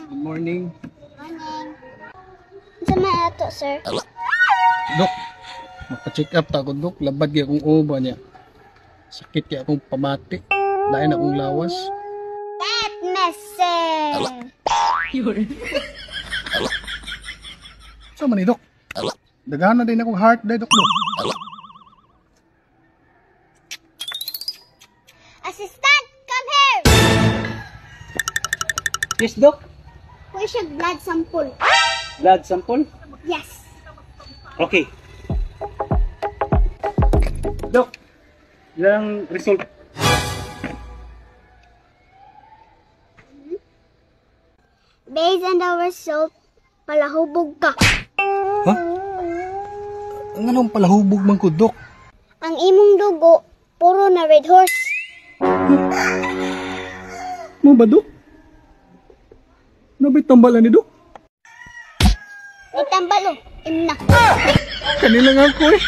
Good morning. Morning. Sa may ato, sir? Dok, mapa-check up ta ko, Dok. Labad kaya akong uba niya. Sakit kaya akong pamati. Lain akong lawas. That message! Saan man ni, Dok? Daghan na din akong heart day, Dok. Assistant, come here! Yes, Doc. Where's your blood sample? Blood sample. Yes. Okay. Doc, ilang result? Based on the result, palahubog ka. Ha? Ang anong palahubog man ko, Dok? Ang imong dugo, puro na red horse. Mo ba, Dok? Nabay tambalan ni Dok? Itambalo, imna. Kanila nga ko eh.